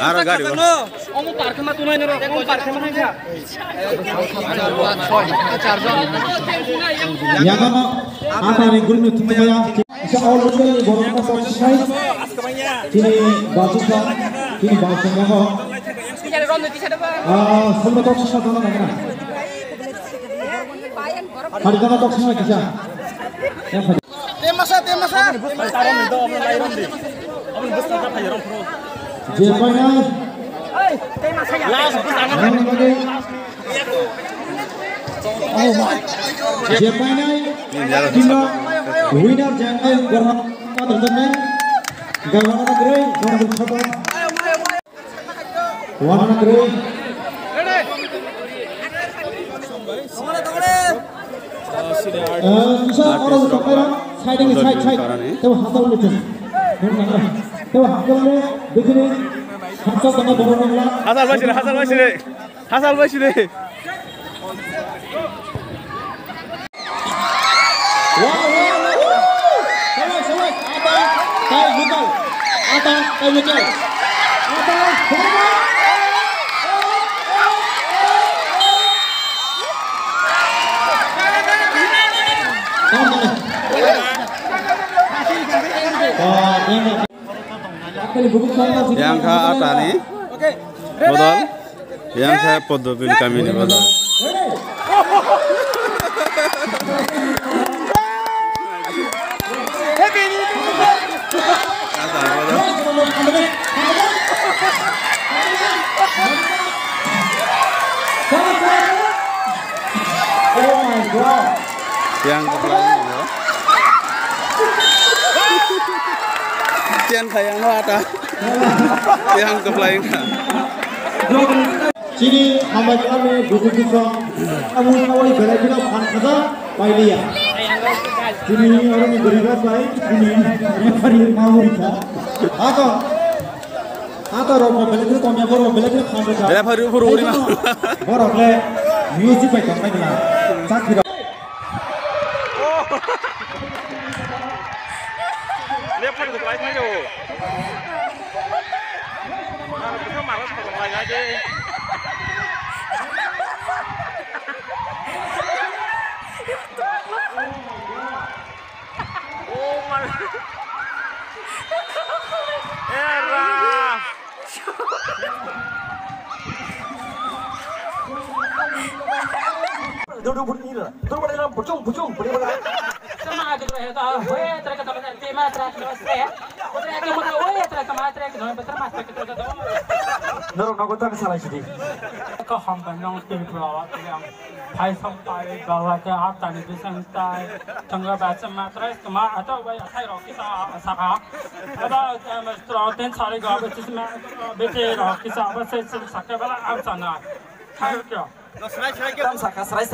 Ara gari ho. Omu parkema tunai nero. Omu parkema nai kha. Yagama apa ni guru ni tumaya. Isa all local ni borong ka sai. Kini basuka kini basuka ho. Semua tok sa dana na. Hari dana tok sa kisa. Temasa. Jepanya. Jepanya. Timba winner jangan gerang terjemah. Gawana negeri, gawana bersatu. Gawana negeri. Bisa orang untuk orang side. Tahu hasil lucu. Tahu hasilnya begini. Hasil tengah borong lah. Hasal basire. Yang kah apa nih? Bodol. Yang kah podopil kami nih bodol. Oh my god. Yang kepelain ya. Cian kayang ada. Yang kepelain kan. Sini hamba kami buku kita. Kamu kawai berai kita pan kita pailia. Sini orang berikat baik. Sini refari mau kita. Atau orang berai kita kami orang berai kita pan kita. Refari furu uri mah. Orang le music baik kami kita. Sakit. Lihat lagi kepelain aja. Kita malas kalau lagi aja. Oh my. Era. Duduk berdiri. Pucung. Sama aja tuh itu. Weh, terus kata tema terus ya. Terus kamu tahu weh terus sama terus kita betul mas kita tahu. Nero nagota ke salah sini. Kau hampan yang tinggi pelawat yang hai sampai bahwa ke apa nih bisa sampai tengah baca matras kema atau weh hai roki saka. Apa mestron cari gak betul sama betul roki saka betul saka bala apa sana. Hai kyo. Tam saka serai